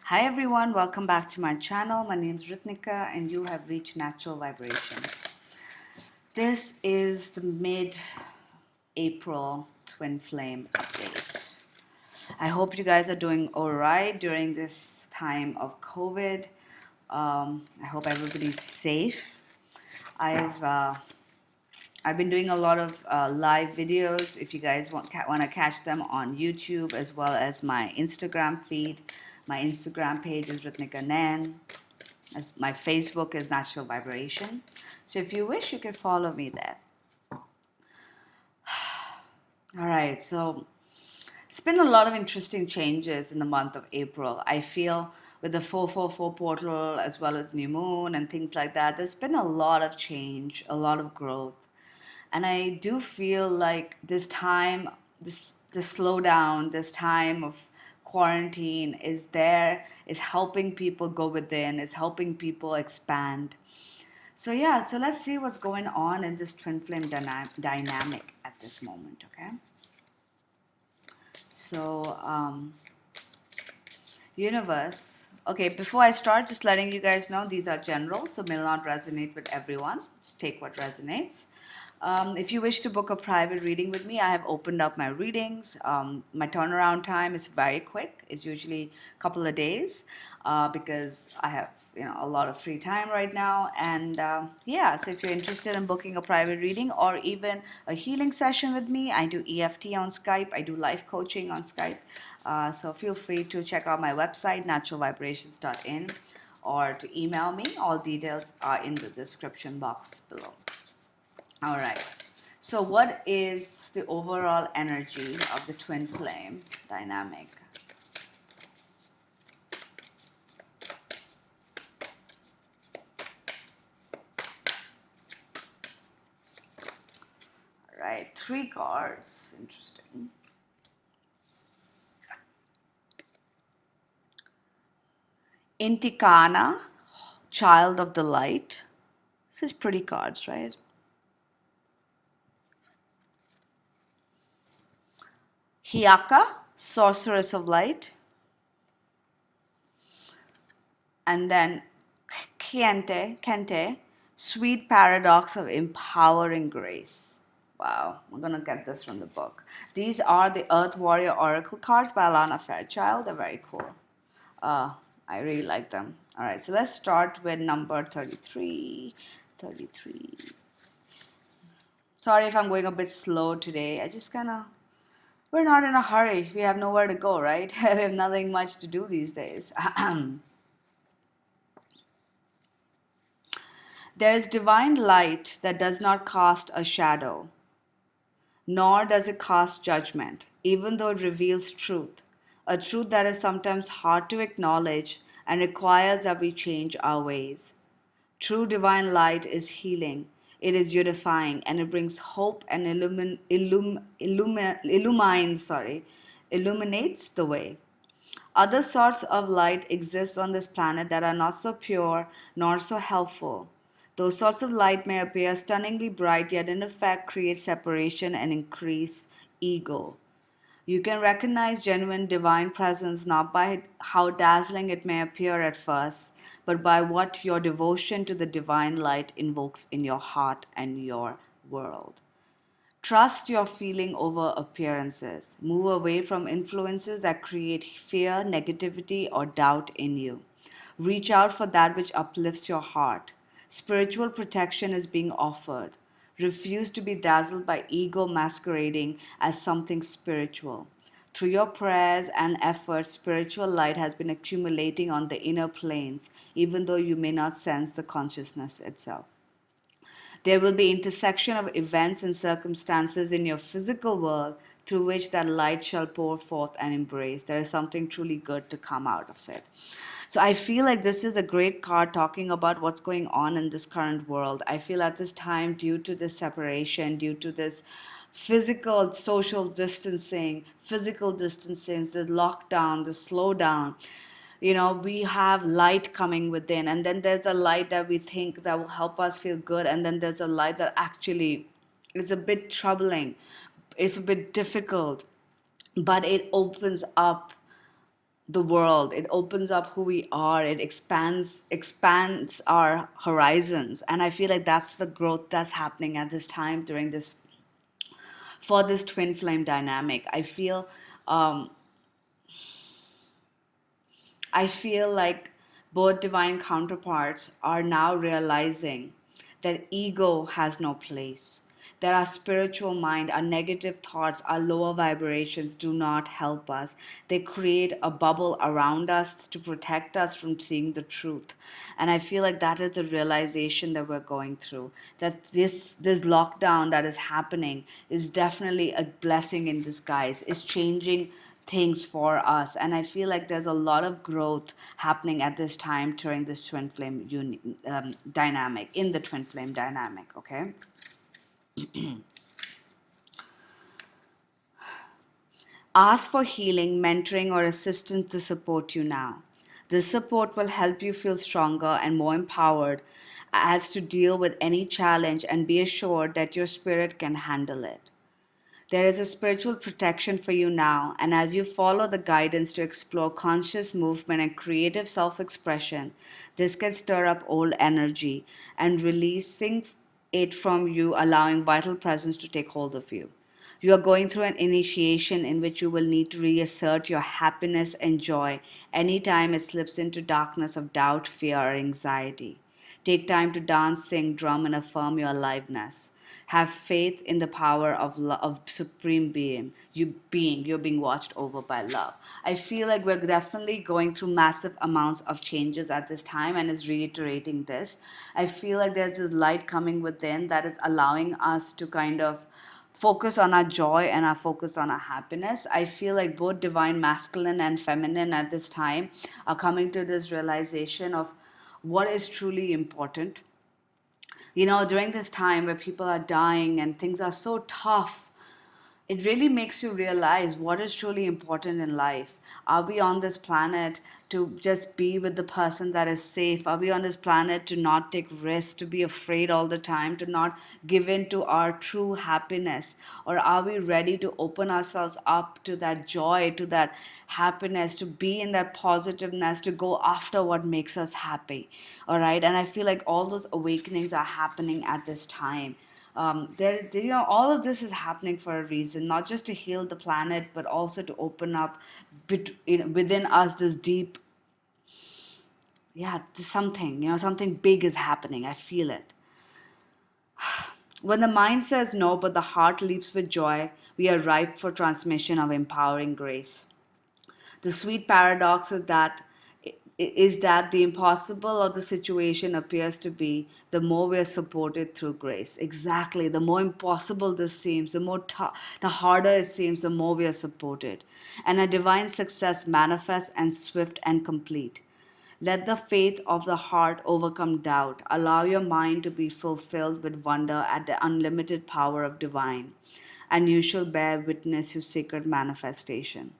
Hi everyone, welcome back to my channel. My name is Ritnika and you have reached Natural Vibration. This is the mid-April Twin Flame update. I hope you guys are doing alright during this time of COVID. I hope everybody's safe. I've uh, I've been doing a lot of live videos. If you guys want to catch them on YouTube as well as my Instagram feed. My Instagram page is Ritnika Nan. As my Facebook is Natural Vibration. So if you wish, you can follow me there. All right. So it's been a lot of interesting changes in the month of April. I feel with the 444 portal as well as new moon and things like that, there's been a lot of change, a lot of growth. And I do feel like this time, this slowdown, this time of quarantine is helping people go within, is helping people expand. So yeah, so let's see what's going on in this twin flame dynamic at this moment, okay? So, universe. Okay, before I start, just letting you guys know these are general, so may not resonate with everyone. Just take what resonates. If you wish to book a private reading with me, I have opened up my readings. My turnaround time is very quick. It's usually a couple of days because I have a lot of free time right now. And yeah, so if you're interested in booking a private reading or even a healing session with me, I do EFT on Skype. I do life coaching on Skype. So feel free to check out my website, naturalvibrations.in, or to email me. All details are in the description box below. All right. So, what is the overall energy of the twin flame dynamic? All right, three cards. Interesting. Intikana, child of the light. This is pretty cards, right? Hiaka, sorceress of light. And then Kente, sweet paradox of empowering grace. Wow, I'm gonna get this from the book. These are the Earth Warrior Oracle cards by Alana Fairchild. They're very cool. Uh, I really like them. All right, so let's start with number 33. 33. Sorry if I'm going a bit slow today. We're not in a hurry. We have nowhere to go, right? We have nothing much to do these days. There is divine light that does not cast a shadow, nor does it cast judgment, even though it reveals truth, a truth that is sometimes hard to acknowledge and requires that we change our ways. True divine light is healing, it is unifying, and it brings hope and illuminates the way. Other sorts of light exist on this planet that are not so pure nor so helpful. Those sorts of light may appear stunningly bright, yet in effect create separation and increase ego. You can recognize genuine divine presence not by how dazzling it may appear at first, but by what your devotion to the divine light invokes in your heart and your world. Trust your feeling over appearances. Move away from influences that create fear, negativity, or doubt in you. Reach out for that which uplifts your heart. Spiritual protection is being offered. Refuse to be dazzled by ego masquerading as something spiritual. Through your prayers and efforts, spiritual light has been accumulating on the inner planes, even though you may not sense the consciousness itself. There will be intersection of events and circumstances in your physical world through which that light shall pour forth and embrace. There is something truly good to come out of it. So I feel like this is a great card talking about what's going on in this current world. I feel at this time, due to this separation, due to this physical distancing, the lockdown, the slowdown, we have light coming within, and then there's a light that we think that will help us feel good, and then there's a light that actually is a bit troubling, it's a bit difficult, but it opens up the world. It opens up who we are. It expands our horizons. And I feel like that's the growth that's happening at this time during this for this twin flame dynamic. Um, I feel like both divine counterparts are now realizing that ego has no place. That our spiritual mind, our negative thoughts, our lower vibrations do not help us. They create a bubble around us to protect us from seeing the truth. And I feel like that is the realization that we're going through. That this lockdown that is happening is definitely a blessing in disguise. It's changing things for us, and I feel like there's a lot of growth happening at this time during this twin flame dynamic, in the twin flame dynamic. Okay, ask for healing, mentoring, or assistance to support you now. This support will help you feel stronger and more empowered as to deal with any challenge, and be assured that your spirit can handle it. There is a spiritual protection for you now, and as you follow the guidance to explore conscious movement and creative self expression, this can stir up old energy and releasing it from you, allowing vital presence to take hold of you. You are going through an initiation in which you will need to reassert your happiness and joy anytime it slips into darkness of doubt, fear, or anxiety. Take time to dance, sing, drum, and affirm your aliveness. Have faith in the power of supreme being. You're being watched over by love. I feel like we're definitely going through massive amounts of changes at this time, and is reiterating this. I feel like there's this light coming within that is allowing us to kind of focus on our joy and our focus on our happiness. I feel like both divine masculine and feminine at this time are coming to this realization of what is truly important. During this time where people are dying and things are so tough, it really makes you realize what is truly important in life. Are we on this planet to just be with the person that is safe? Are we on this planet to not take risks, to be afraid all the time, to not give in to our true happiness? Or are we ready to open ourselves up to that joy, to that happiness, to be in that positiveness, to go after what makes us happy? All right. And I feel like all those awakenings are happening at this time. All of this is happening for a reason, not just to heal the planet, but also to open up within us this deep, yeah, something, something big is happening. I feel it. When the mind says no, but the heart leaps with joy, we are ripe for transmission of empowering grace. The sweet paradox is that the impossible of the situation appears to be, the more we are supported through grace. Exactly. The more impossible this seems, the harder it seems, the more we are supported. And a divine success manifests and swift and complete. Let the faith of the heart overcome doubt. Allow your mind to be fulfilled with wonder at the unlimited power of divine, and you shall bear witness to sacred manifestation.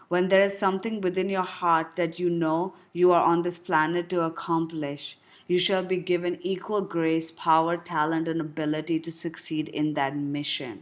When there is something within your heart that you know you are on this planet to accomplish, you shall be given equal grace, power, talent, and ability to succeed in that mission.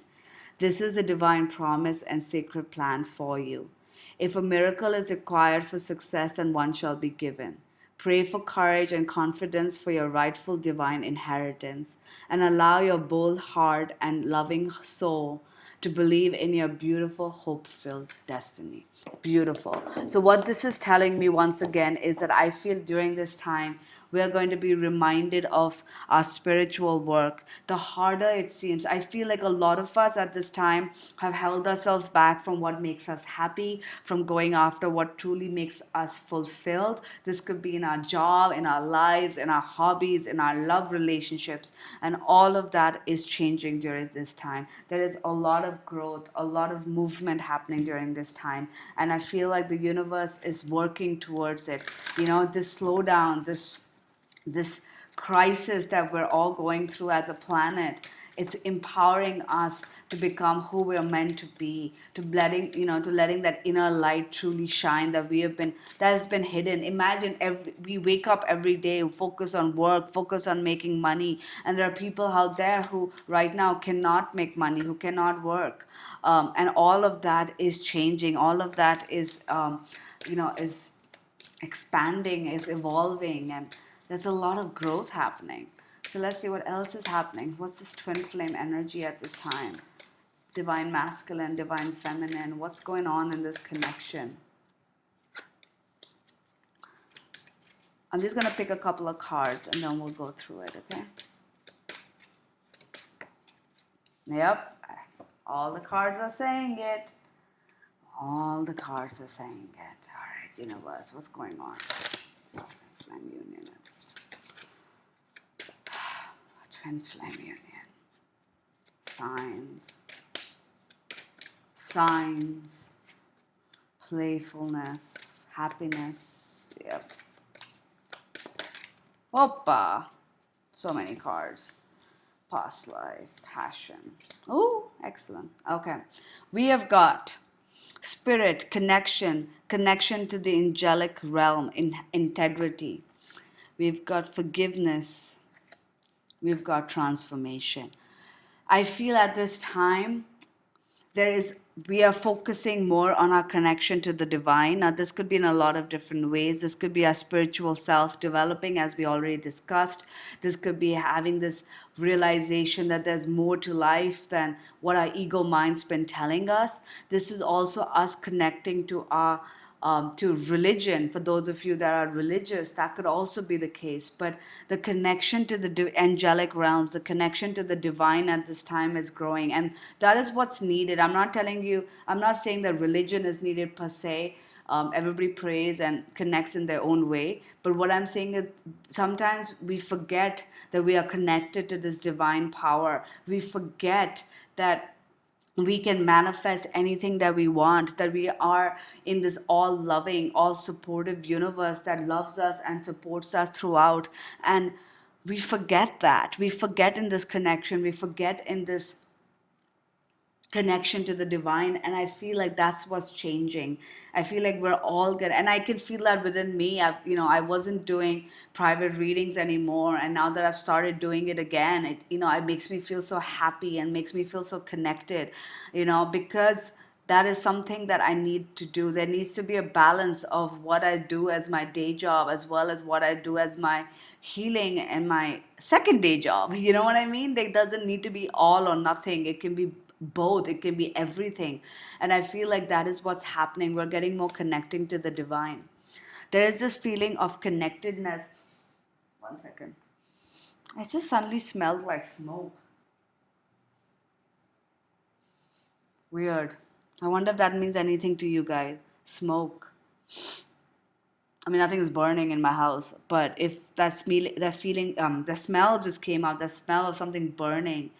This is a divine promise and sacred plan for you. If a miracle is required for success, then one shall be given. Pray for courage and confidence for your rightful divine inheritance, and allow your bold heart and loving soul to believe in your beautiful, hope filled destiny. Beautiful. So, what this is telling me once again is that I feel during this time we are going to be reminded of our spiritual work. The harder it seems, I feel like a lot of us at this time have held ourselves back from what makes us happy, from going after what truly makes us fulfilled. This could be in our job, in our lives, in our hobbies, in our love relationships, and all of that is changing during this time. There is a lot of growth, a lot of movement happening during this time, and I feel like the universe is working towards it. This slowdown, this crisis that we're all going through as a planet, It's empowering us to become who we are meant to be, to letting that inner light truly shine that has been hidden. Imagine we wake up every day, focus on work, focus on making money, and there are people out there who right now cannot make money, who cannot work, and all of that is changing. All of that is expanding, is evolving, and there's a lot of growth happening. So let's see what else is happening. What's this twin flame energy at this time? Divine masculine, divine feminine. What's going on in this connection? I'm just going to pick a couple of cards and then we'll go through it, okay? Yep. All the cards are saying it. All the cards are saying it. All right, universe, what's going on? Flame union. Twin flame union. Signs. Playfulness. Happiness. Yep. Opa. So many cards. Past life. Passion. Oh, excellent. Okay. We have got spirit, connection to the angelic realm, integrity. We've got forgiveness. We've got transformation. I feel at this time we are focusing more on our connection to the divine. Now, this could be in a lot of different ways. This could be our spiritual self developing, as we already discussed. This could be having this realization that there's more to life than what our ego mind's been telling us. This is also us connecting to religion. For those of you that are religious, that could also be the case. But the connection to the angelic realms, the connection to the divine at this time is growing. And that is what's needed. I'm not saying that religion is needed per se. Everybody prays and connects in their own way. But what I'm saying is sometimes we forget that we are connected to this divine power. We forget that we can manifest anything that we want, that we are in this all loving, all supportive universe that loves us and supports us throughout. And we forget that. We forget in this connection. We forget in this connection to the divine, and I feel like that's what's changing. I feel like we're all good, and I can feel that within me. I wasn't doing private readings anymore, and now that I've started doing it again, it makes me feel so happy and makes me feel so connected, because that is something that I need to do. There needs to be a balance of what I do as my day job as well as what I do as my healing and my second day job. You know what I mean? It doesn't need to be all or nothing. It can be both. It can be everything. And I feel like that is what's happening. We're getting more connecting to the divine. There is this feeling of connectedness. One second. I just suddenly smelled like smoke. Weird. I wonder if that means anything to you guys. Smoke. I mean, nothing is burning in my house, but if the smell just came out, the smell of something burning,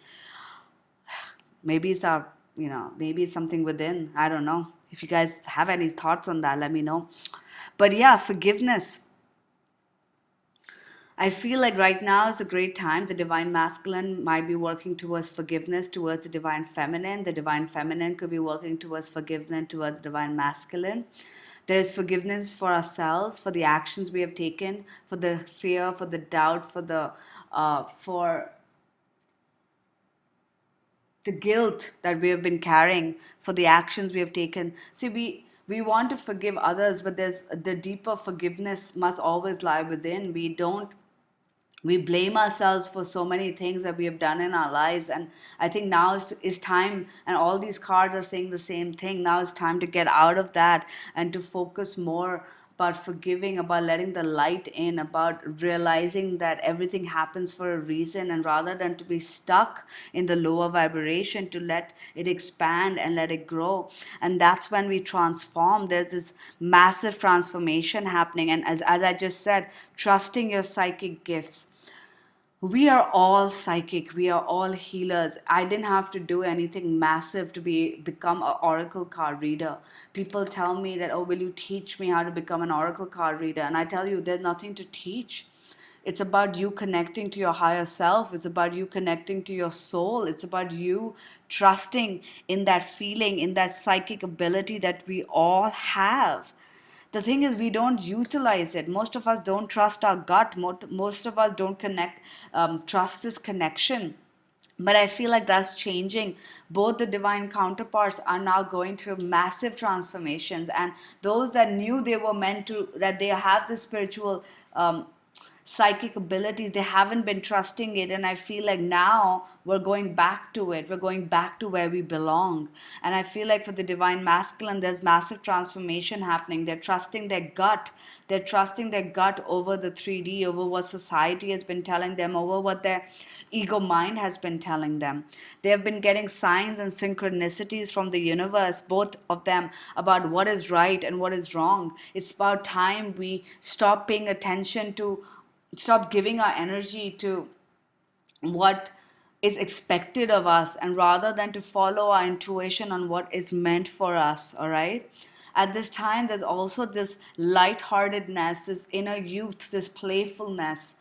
maybe maybe it's something within. I don't know. If you guys have any thoughts on that, let me know. But yeah, forgiveness. I feel like right now is a great time. The divine masculine might be working towards forgiveness towards the divine feminine. The divine feminine could be working towards forgiveness towards the divine masculine. There is forgiveness for ourselves, for the actions we have taken, for the fear, for the doubt, for the guilt that we have been carrying, for the actions we have taken. See, we want to forgive others, but there's the deeper forgiveness must always lie within. We blame ourselves for so many things that we have done in our lives, and I think now is time, and all these cards are saying the same thing. Now it's time to get out of that and to focus more about forgiving, about letting the light in, about realizing that everything happens for a reason, and rather than to be stuck in the lower vibration, to let it expand and let it grow. And that's when we transform. There's this massive transformation happening, and as I just said, trusting your psychic gifts. We are all psychic. We are all healers. I didn't have to do anything massive to become an oracle card reader. People tell me that, oh, will you teach me how to become an oracle card reader? And I tell you, there's nothing to teach. It's about you connecting to your higher self. It's about you connecting to your soul. It's about you trusting in that feeling, in that psychic ability that we all have. The thing is, we don't utilize it. Most of us don't trust our gut. Most of us don't trust this connection. But I feel like that's changing. Both the divine counterparts are now going through massive transformations, and those that knew they were meant to, that they have the spiritual psychic ability, they haven't been trusting it. And I feel like now we're going back to it. We're going back to where we belong. And I feel like for the divine masculine, there's massive transformation happening. They're trusting their gut. They're trusting their gut over the 3D, over what society has been telling them, over what their ego mind has been telling them. They have been getting signs and synchronicities from the universe, both of them, about what is right and what is wrong. It's about time we stop paying attention to, stop giving our energy to what is expected of us, and rather than to follow our intuition on what is meant for us. All right, at this time there's also this lightheartedness, this inner youth, this playfulness.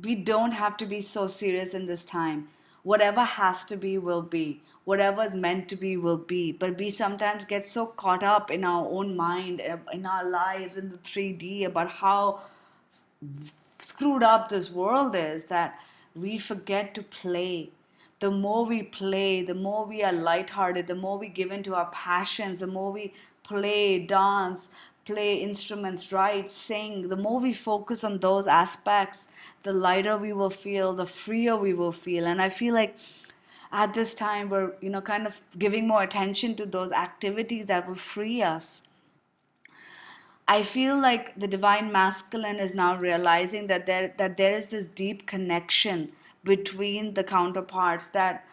We don't have to be so serious in this time. Whatever has to be will be. Whatever is meant to be will be. But we sometimes get so caught up in our own mind, in our lives, in the 3D, about how screwed up this world is, that we forget to play. The more we play, the more we are lighthearted, the more we give into our passions, the more we play, dance, play instruments, write, sing, the more we focus on those aspects, the lighter we will feel, the freer we will feel. And I feel like at this time we're, kind of giving more attention to those activities that will free us. I feel like the divine masculine is now realizing that there is this deep connection between the counterparts that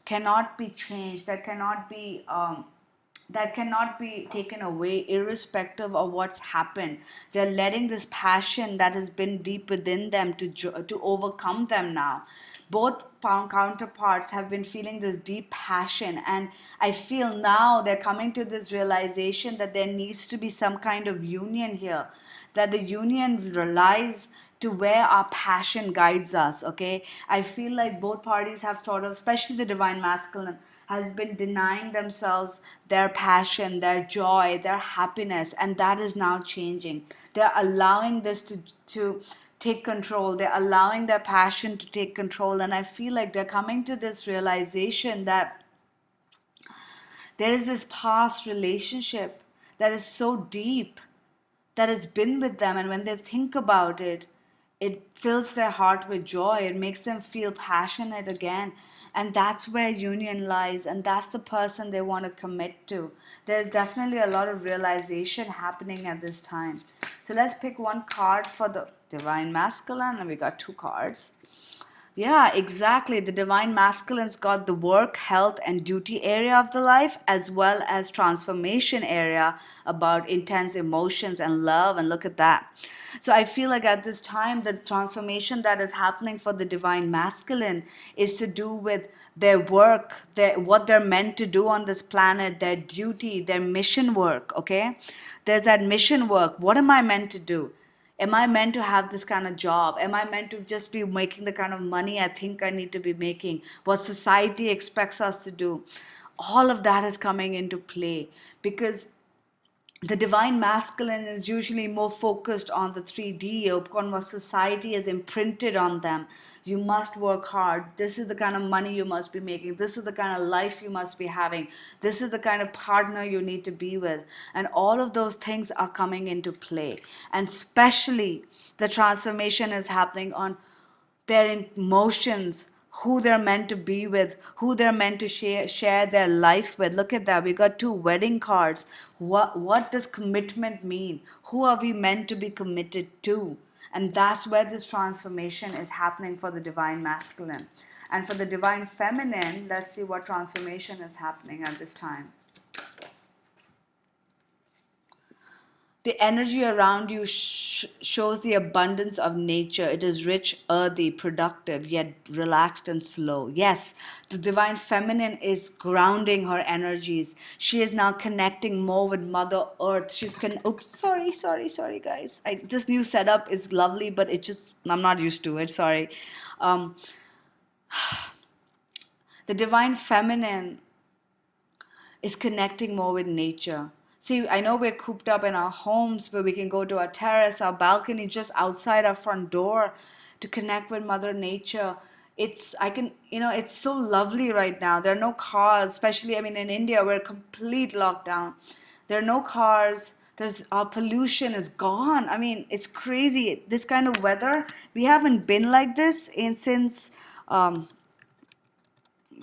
cannot be changed, that cannot be taken away, irrespective of what's happened. They're letting this passion that has been deep within them to overcome them now. Both counterparts have been feeling this deep passion, and I feel now they're coming to this realization that there needs to be some kind of union here, that the union relies to where our passion guides us. Okay, I feel like both parties have sort of, especially the divine masculine, has been denying themselves their passion, their joy, their happiness, and that is now changing. They're allowing this to take control. They're allowing their passion to take control, and I feel like they're coming to this realization that there is this past relationship that is so deep, that has been with them, and when they think about it, it fills their heart with joy. It makes them feel passionate again, and that's where union lies, and that's the person they want to commit to. There's definitely a lot of realization happening at this time. So let's pick one card for the divine masculine, and we got two cards. Yeah, exactly. The divine masculine's got the work, health, and duty area of the life, as well as transformation area about intense emotions and love. And look at that. So I feel like at this time, the transformation that is happening for the divine masculine is to do with their work, what they're meant to do on this planet, their duty, their mission work. Okay, there's that mission work. What am I meant to do? Am I meant to have this kind of job? Am I meant to just be making the kind of money I think I need to be making? What society expects us to do? All of that is coming into play because the divine masculine is usually more focused on the 3D, on what society has imprinted on them. You must work hard. This is the kind of money you must be making. This is the kind of life you must be having. This is the kind of partner you need to be with. And all of those things are coming into play. And especially the transformation is happening on their emotions, who they're meant to be with, who they're meant to share their life with. Look at that. We got two wedding cards. What does commitment mean? Who are we meant to be committed to? And that's where this transformation is happening for the divine masculine. And for the divine feminine, let's see what transformation is happening at this time. The energy around you shows the abundance of nature. It is rich, earthy, productive, yet relaxed and slow. Yes, the divine feminine is grounding her energies. She is now connecting more with Mother Earth. Oops, sorry, guys. This new setup is lovely, but I'm not used to it. Sorry. Um, the divine feminine is connecting more with nature. See, I know we're cooped up in our homes, but we can go to our terrace, our balcony, just outside our front door to connect with Mother Nature. It's so lovely right now. There are no cars, especially, I mean, in India, we're complete lockdown. There are no cars. Our pollution is gone. I mean, it's crazy. This kind of weather, we haven't been like this since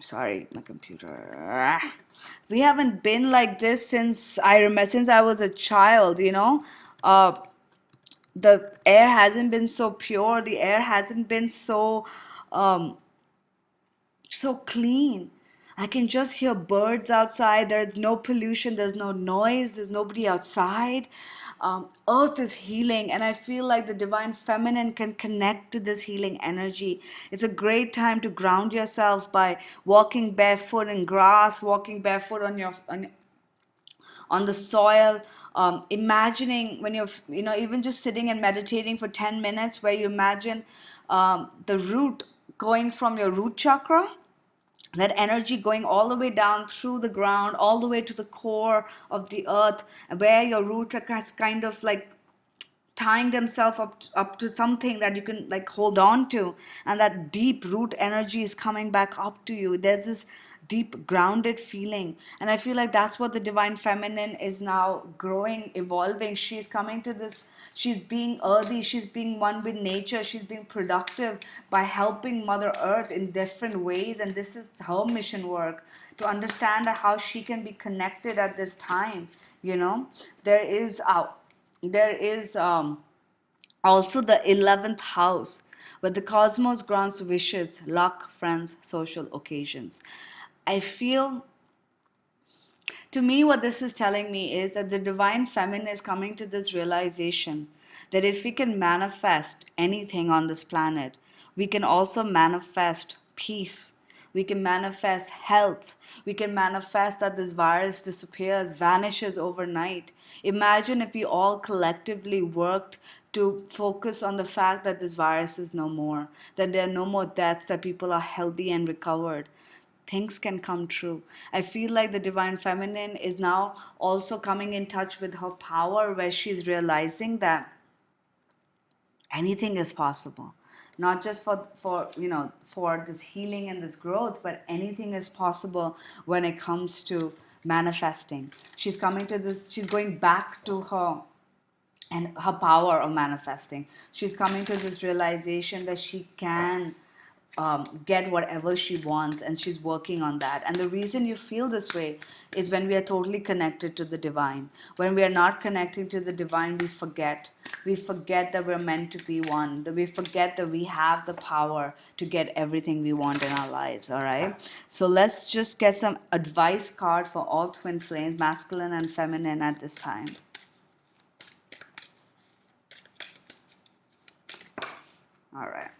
sorry, my computer. We haven't been like this since I remember, since I was a child, you know. Uh, the air hasn't been so pure. The air hasn't been um, so clean. I can just hear birds outside. There's no pollution, there's no noise, there's nobody outside. Earth is healing, and I feel like the divine feminine can connect to this healing energy. It's a great time to ground yourself by walking barefoot in grass, walking barefoot on the soil, imagining when even just sitting and meditating for 10 minutes, where you imagine the root going from your root chakra, that energy going all the way down through the ground, all the way to the core of the earth, where your roots are kind of like tying themselves up to something that you can like hold on to, and that deep root energy is coming back up to you. There's this deep grounded feeling, and I feel like that's what the divine feminine is now growing, evolving. She's coming to this, she's being earthy, she's being one with nature, she's being productive by helping Mother Earth in different ways, and this is her mission work, to understand how she can be connected at this time. You know, there is also the 11th house, where the cosmos grants wishes, luck, friends, social occasions. I feel, to me, what this is telling me is that the divine feminine is coming to this realization that if we can manifest anything on this planet, we can also manifest peace. We can manifest health. We can manifest that this virus disappears, vanishes overnight. Imagine if we all collectively worked to focus on the fact that this virus is no more, that there are no more deaths, that people are healthy and recovered. Things can come true. I feel like the divine feminine is now also coming in touch with her power, where she's realizing that anything is possible, not just for this healing and this growth, but anything is possible when it comes to manifesting. She's going back to her power of manifesting. She's coming to this realization that she can get whatever she wants, and she's working on that. And the reason you feel this way is when we are totally connected to the divine. When we are not connecting to the divine, we forget. We forget that we're meant to be one. That we forget that we have the power to get everything we want in our lives. All right. So let's just get some advice card for all twin flames, masculine and feminine, at this time. All right.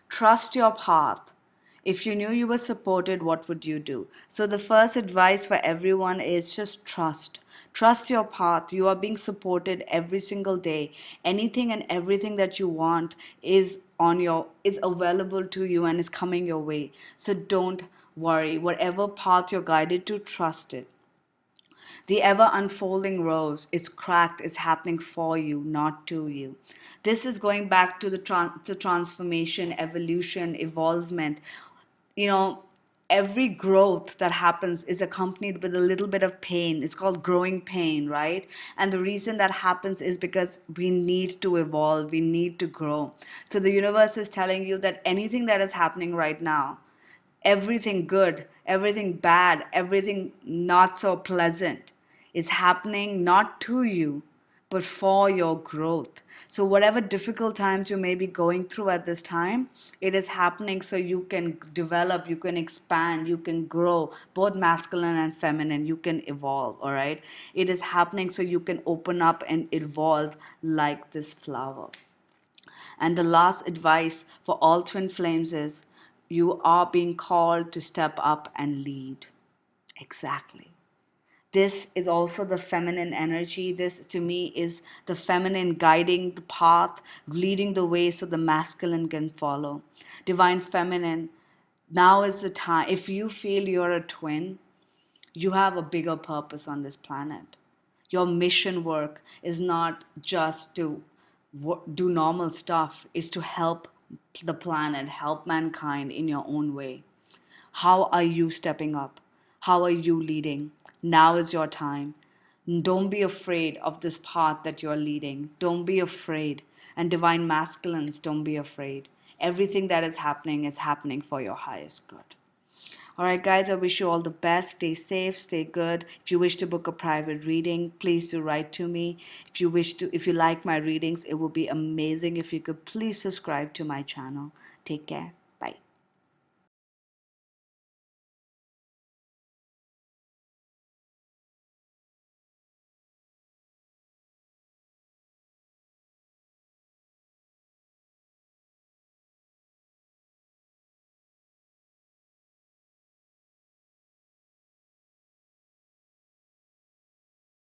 Trust your path. If you knew you were supported, what would you do? So, the first advice for everyone is just trust. Trust your path. You are being supported every single day. Anything and everything that you want is available to you and is coming your way. So don't worry. Whatever path you're guided to, trust it. The ever unfolding rose is cracked, is happening for you, not to you. This is going back to the transformation, evolution, evolvement. You know, every growth that happens is accompanied with a little bit of pain. It's called growing pain, right? And the reason that happens is because we need to evolve, we need to grow. So the universe is telling you that anything that is happening right now, everything good, everything bad, everything not so pleasant, is happening not to you, but for your growth. So, whatever difficult times you may be going through at this time, it is happening so you can develop, you can expand, you can grow, both masculine and feminine, you can evolve, all right? It is happening so you can open up and evolve like this flower. And the last advice for all twin flames is you are being called to step up and lead. Exactly. This is also the feminine energy. This to me is the feminine guiding the path, leading the way so the masculine can follow. Divine feminine, now is the time. If you feel you're a twin, you have a bigger purpose on this planet. Your mission work is not just to do normal stuff, is to help the planet, help mankind in your own way. How are you stepping up? How are you leading? Now is your time. Don't be afraid of this path that you're leading. Don't be afraid. And divine masculines, don't be afraid. Everything that is happening for your highest good. All right, guys, I wish you all the best. Stay safe, stay good. If you wish to book a private reading, please do write to me. If you like my readings, it would be amazing if you could please subscribe to my channel. Take care.